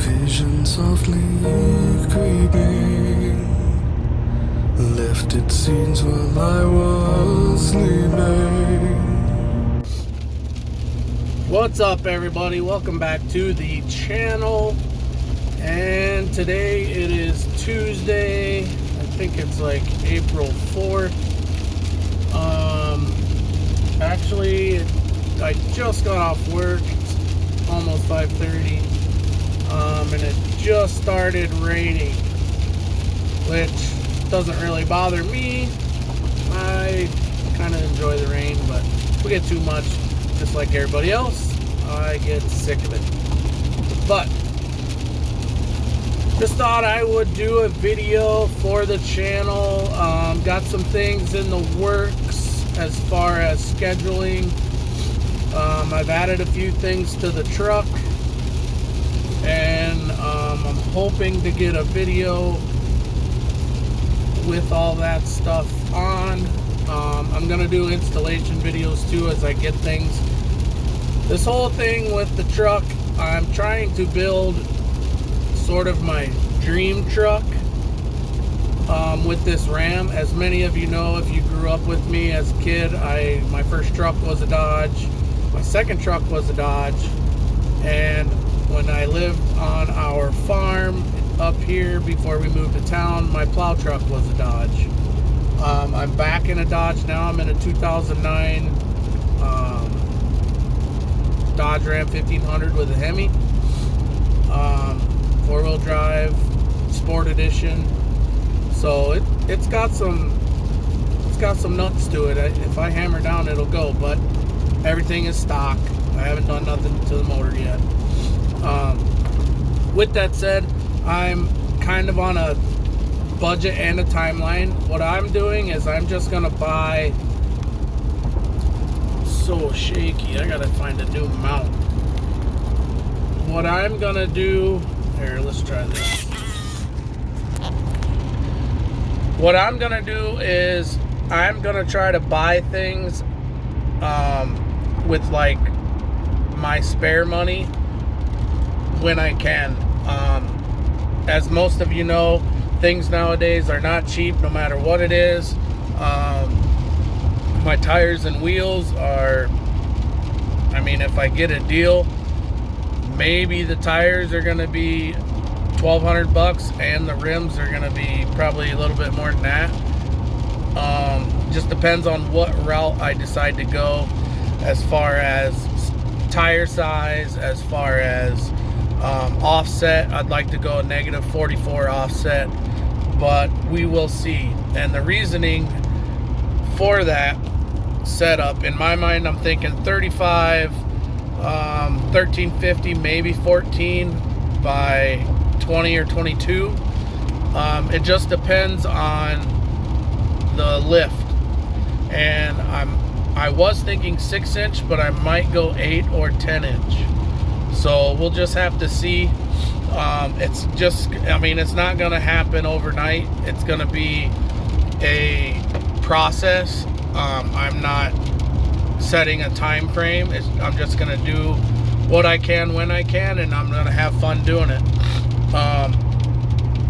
vision softly creeping left its scenes while I was sleeping. What's up, everybody? Welcome back to the channel. And today it is Tuesday. I think it's like April 4th. Actually, I just got off work. It's almost 5:30. And it just started raining, which doesn't really bother me. I kind of enjoy the rain, but if we get too much, just like everybody else, I get sick of it. But just thought I would do a video for the channel. Got some things in the works as far as scheduling. I've added a few things to the truck, and I'm hoping to get a video with all that stuff on. I'm gonna do installation videos too as I get things. This whole thing with the truck, I'm trying to build sort of my dream truck with this Ram. As many of you know, if you grew up with me as a kid, my first truck was a Dodge. My second truck was a Dodge. And when I lived on our farm up here before we moved to town, my plow truck was a Dodge. I'm back in a Dodge now. I'm in a 2009 Dodge Ram 1500 with a HEMI, four-wheel drive, Sport Edition. So it's got some nuts to it. If I hammer down, it'll go. But everything is stock. I haven't done nothing to the motor yet. With that said, I'm kind of on a budget and a timeline. What I'm doing is I'm just gonna buy. So shaky, I gotta find a new mount. What I'm gonna do here, let's try this. What I'm gonna do is I'm gonna try to buy things with like my spare money when I can. As most of you know, things nowadays are not cheap no matter what it is. My tires and wheels are, I mean, if I get a deal, maybe the tires are going to be $1,200 and the rims are going to be probably a little bit more than that. Just depends on what route I decide to go as far as tire size, as far as offset. I'd like to go a -44 offset, but we will see. And the reasoning for that setup, in my mind, I'm thinking 35, 1350, maybe 14 by 20 or 22. It just depends on the lift. And I was thinking 6-inch, but I might go 8 or 10-inch. So we'll just have to see. It's just, I mean, it's not going to happen overnight. It's going to be a process. I'm not setting a time frame. I'm just going to do what I can when I can, and I'm going to have fun doing it.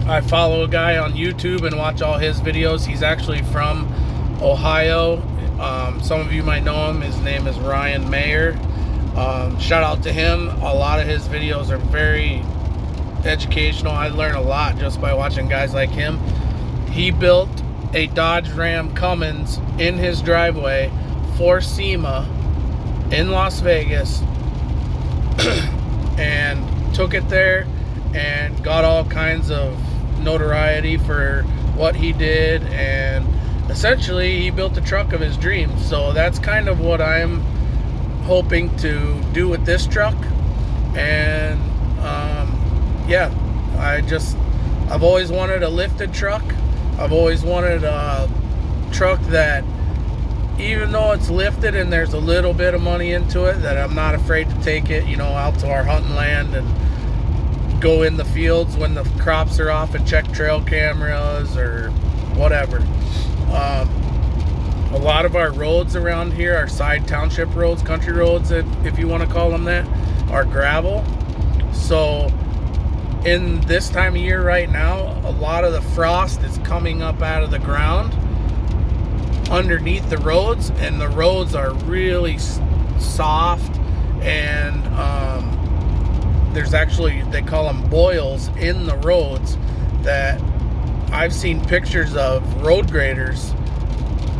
I follow a guy on YouTube and watch all his videos. He's actually from Ohio. Some of you might know him. His name is Ryan Mayer. Shout out to him. A lot of his videos are very educational. I learn a lot just by watching guys like him. He built a Dodge Ram Cummins in his driveway for SEMA in Las Vegas and took it there and got all kinds of notoriety for what he did, and essentially he built the truck of his dreams. So that's kind of what I'm hoping to do with this truck. And yeah, I've always wanted a lifted truck. I've always wanted a truck that, even though it's lifted and there's a little bit of money into it, that I'm not afraid to take it, you know, out to our hunting land and go in the fields when the crops are off and check trail cameras or whatever. A lot of our roads around here, our side township roads, country roads, if you want to call them that, are gravel. So in this time of year right now, a lot of the frost is coming up out of the ground underneath the roads, and the roads are really soft, and there's actually, they call them boils in the roads that I've seen pictures of road graders,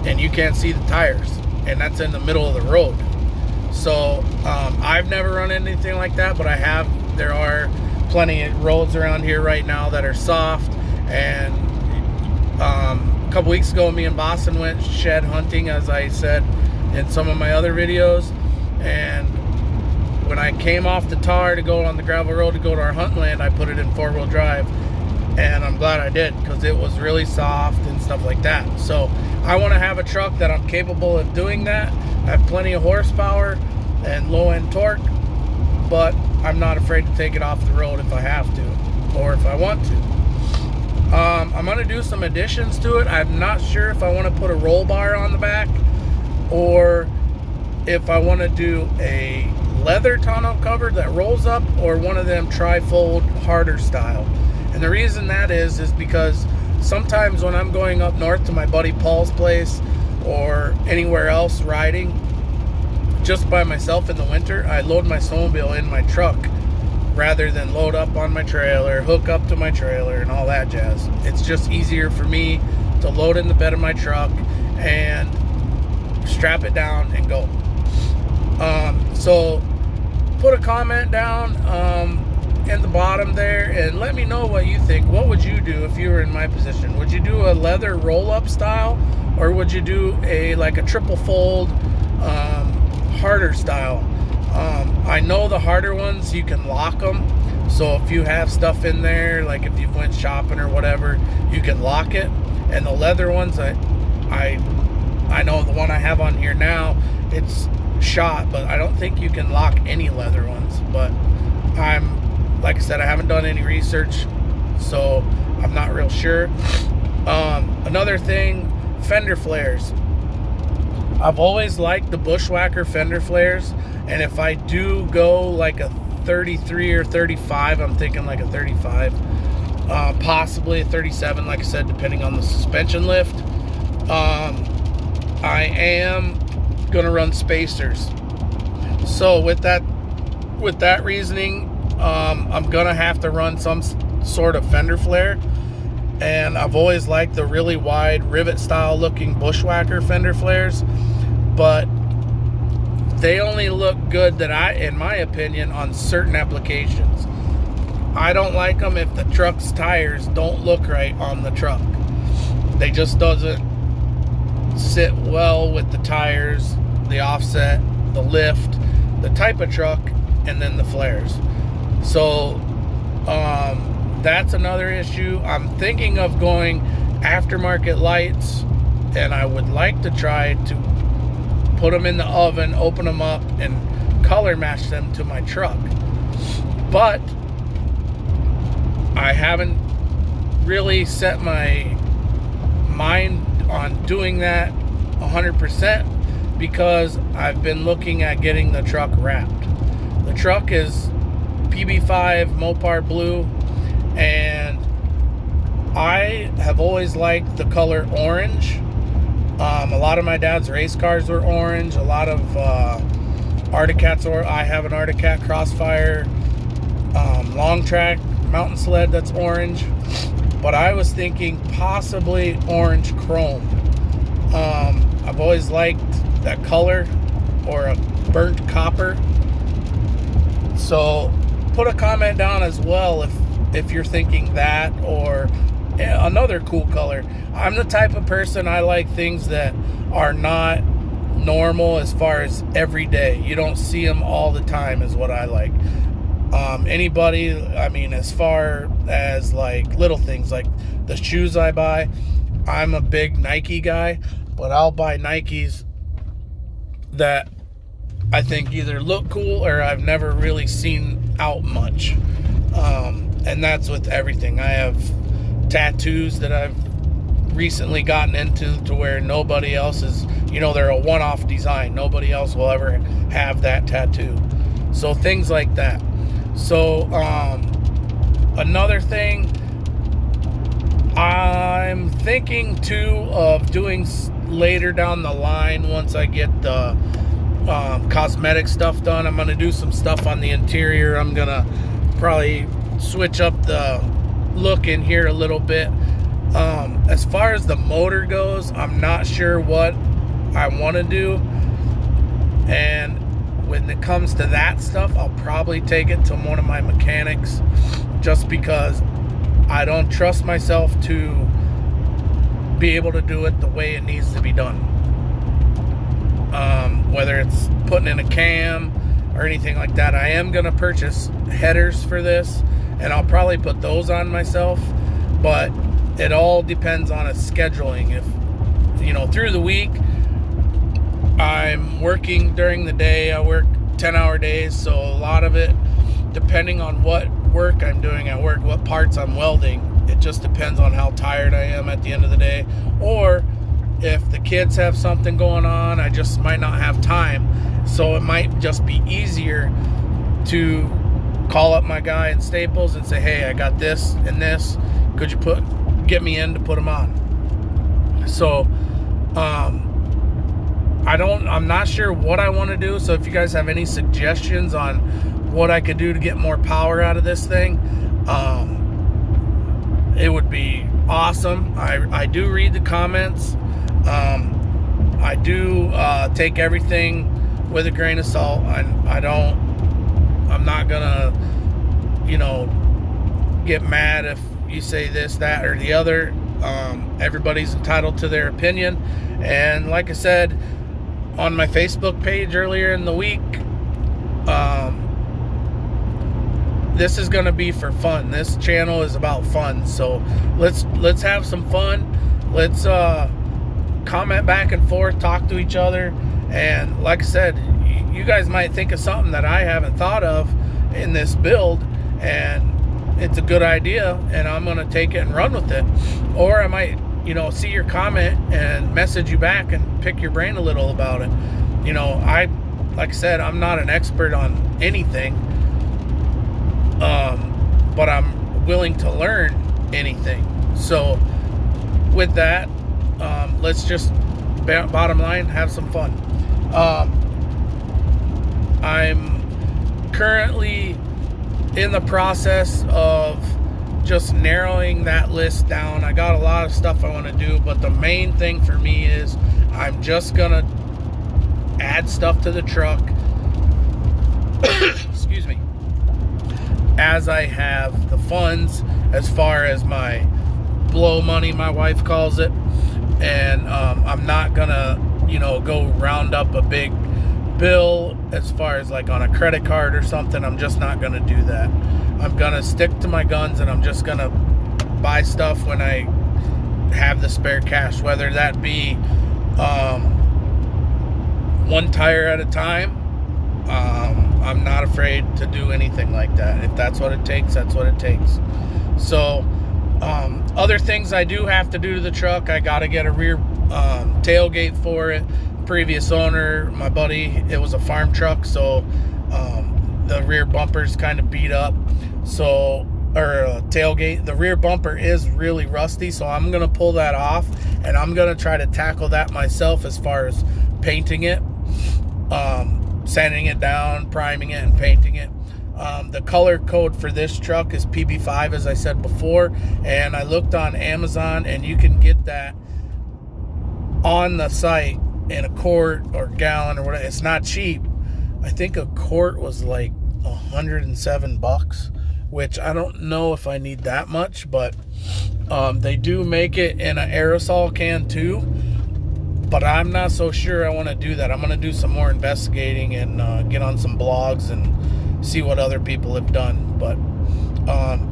and you can't see the tires, and that's in the middle of the road. So I've never run anything like that, but there are plenty of roads around here right now that are soft. And a couple weeks ago, me and Boston went shed hunting, as I said in some of my other videos, and when I came off the tar to go on the gravel road to go to our hunt land, I put it in 4-wheel drive, and I'm glad I did, because it was really soft and stuff like that. So I want to have a truck that I'm capable of doing that. I have plenty of horsepower and low-end torque, but I'm not afraid to take it off the road if I have to, or if I want to. I'm going to do some additions to it. I'm not sure if I want to put a roll bar on the back, or if I want to do a leather tonneau cover that rolls up, or one of them tri-fold harder style. And the reason that is because sometimes when I'm going up north to my buddy Paul's place or anywhere else riding just by myself in the winter, I load my snowmobile in my truck rather than load up on my trailer, hook up to my trailer, and all that jazz. It's just easier for me to load in the bed of my truck and strap it down and go. So put a comment down in the bottom there and let me know what you think. What would you do if you were in my position? Would you do a leather roll-up style, or would you do like a triple fold harder style? I know the harder ones, you can lock them, so if you have stuff in there, like if you went shopping or whatever, you can lock it. And the leather ones, I know the one I have on here now, it's shot, but I don't think you can lock any leather ones. But like I said, I haven't done any research, so I'm not real sure. Another thing, fender flares. I've always liked the Bushwhacker fender flares, and if I do go like a 33 or 35, I'm thinking like a 35, possibly a 37, like I said, depending on the suspension lift. I am gonna run spacers. So with that reasoning, I'm gonna have to run some sort of fender flare. And I've always liked the really wide rivet style looking Bushwhacker fender flares, but they only look good, in my opinion, on certain applications. I don't like them if the truck's tires don't look right on the truck. They just doesn't sit well with the tires, the offset, the lift, the type of truck, and then the flares. So that's another issue. I'm thinking of going aftermarket lights, and I would like to try to put them in the oven, open them up, and color match them to my truck. But I haven't really set my mind on doing that 100% because I've been looking at getting the truck wrapped. The truck is PB5 Mopar blue, and I have always liked the color orange. A lot of my dad's race cars were orange. A lot of Arctic Cats, or I have an Arctic Cat Crossfire long track mountain sled that's orange. But I was thinking possibly orange chrome. I've always liked that color, or a burnt copper. So put a comment down as well if you're thinking that, or another cool color. I'm the type of person, I like things that are not normal as far as every day. You don't see them all the time is what I like. Anybody, I mean, as far as like little things like the shoes I buy, I'm a big Nike guy, but I'll buy Nikes that I think either look cool or I've never really seen out much. And that's with everything. I have tattoos that I've recently gotten into to where nobody else is, they're a one-off design. Nobody else will ever have that tattoo. So things like that. So Another thing, I'm thinking too of doing later down the line, once I get the cosmetic stuff done, I'm going to do some stuff on the interior. I'm going to probably switch up the look in here a little bit. As far as the motor goes, I'm not sure what I want to do, and when it comes to that stuff, I'll probably take it to one of my mechanics, just because I don't trust myself to be able to do it the way it needs to be done. Whether it's putting in a cam or anything like that, I am going to purchase headers for this, and I'll probably put those on myself, but it all depends on a scheduling. If, through the week, I'm working during the day. I work 10-hour days, so a lot of it, depending on what work I'm doing at work, what parts I'm welding, it just depends on how tired I am at the end of the day. Or if the kids have something going on, I just might not have time. So it might just be easier to call up my guy in Staples and say, hey, I got this and this. Could you get me in to put them on? So, I'm not sure what I want to do. So if you guys have any suggestions on what I could do to get more power out of this thing, it would be awesome. I do read the comments. I do take everything with a grain of salt. I'm not gonna, get mad if you say this, that, or the other. Everybody's entitled to their opinion. And like I said on my Facebook page earlier in the week, this is going to be for fun. This channel is about fun. So let's have some fun. Let's comment back and forth, talk to each other. And like I said, you guys might think of something that I haven't thought of in this build, and it's a good idea, and I'm going to take it and run with it. Or I might, see your comment and message you back and pick your brain a little about it. Like I said, I'm not an expert on anything, but I'm willing to learn anything. So with that, let's just, bottom line, have some fun. I'm currently in the process of just narrowing that list down. I got a lot of stuff I want to do, but the main thing for me is I'm just gonna add stuff to the truck excuse me, as I have the funds, as far as my blow money, my wife calls it. And I'm not gonna go round up a big bill as far as like on a credit card or something. I'm just not gonna do that. I'm gonna stick to my guns, and I'm just gonna buy stuff when I have the spare cash, whether that be one tire at a time. I'm not afraid to do anything like that. If that's what it takes, that's what it takes. So other things I do have to do to the truck, I got to get a rear tailgate for it. Previous owner, my buddy, it was a farm truck, so the rear bumper's kind of beat up. So, or tailgate, the rear bumper is really rusty, so I'm gonna pull that off, and I'm gonna try to tackle that myself as far as painting it, sanding it down, priming it, and painting it. The color code for this truck is PB5, as I said before, and I looked on Amazon, and you can get that on the site in a quart or gallon or whatever. It's not cheap. I think a quart was like $107, which I don't know if I need that much, but they do make it in an aerosol can too, but I'm not so sure I want to do that. I'm going to do some more investigating and get on some blogs and see what other people have done. But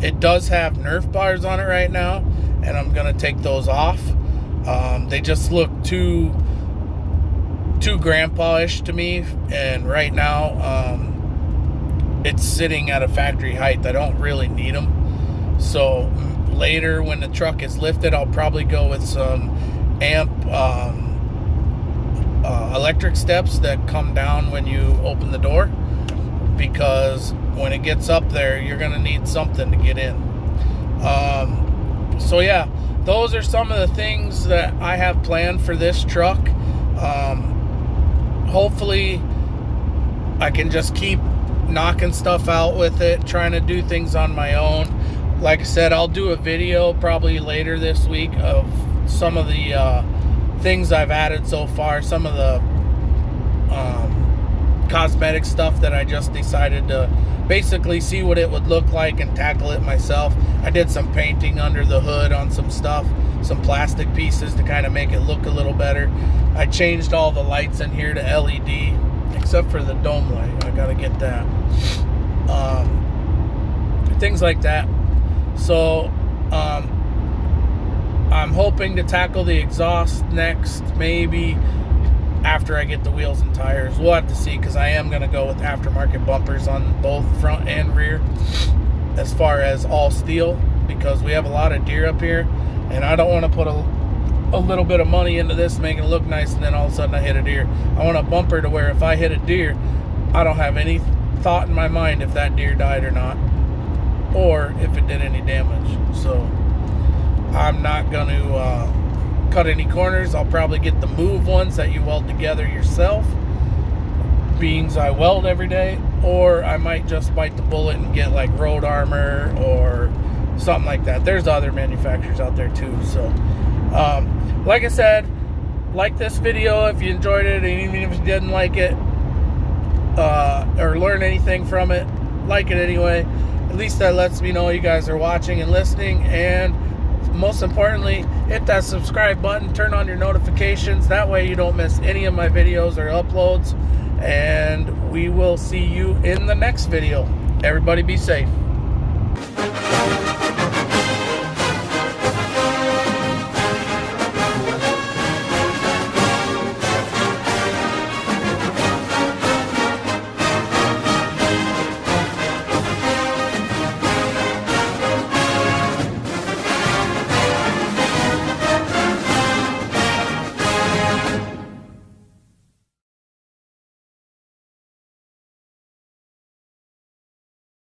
it does have Nerf bars on it right now, and I'm going to take those off. They just look too grandpa-ish to me, and right now it's sitting at a factory height. I don't really need them. So later, when the truck is lifted, I'll probably go with some amp electric steps that come down when you open the door, because when it gets up there, you're gonna need something to get in. So yeah, those are some of the things that I have planned for this truck. Hopefully I can just keep knocking stuff out with it, trying to do things on my own. Like I said, I'll do a video probably later this week of some of the things I've added so far, some of the cosmetic stuff that I just decided to basically see what it would look like and tackle it myself. I did some painting under the hood on some stuff, some plastic pieces to kind of make it look a little better. I changed all the lights in here to LED, except for the dome light. I gotta get that. Things like that. So I'm hoping to tackle the exhaust next, maybe after I get the wheels and tires. We'll have to see, because I am going to go with aftermarket bumpers on both front and rear, as far as all steel, because we have a lot of deer up here, and I don't want to put a little bit of money into this, making it look nice, and then all of a sudden I hit a deer. I want a bumper to where if I hit a deer, I don't have any thought in my mind if that deer died or not, or if it did any damage. So I'm not going to cut any corners. I'll probably get the move ones that you weld together yourself, beings I weld every day, or I might just bite the bullet and get like road armor or something like that. There's other manufacturers out there too. So like I said, like this video if you enjoyed it, and even if you didn't like it or learn anything from it, like it anyway. At least that lets me know you guys are watching and listening, and most importantly, hit that subscribe button, turn on your notifications. That way you don't miss any of my videos or uploads. And we will see you in the next video. Everybody be safe.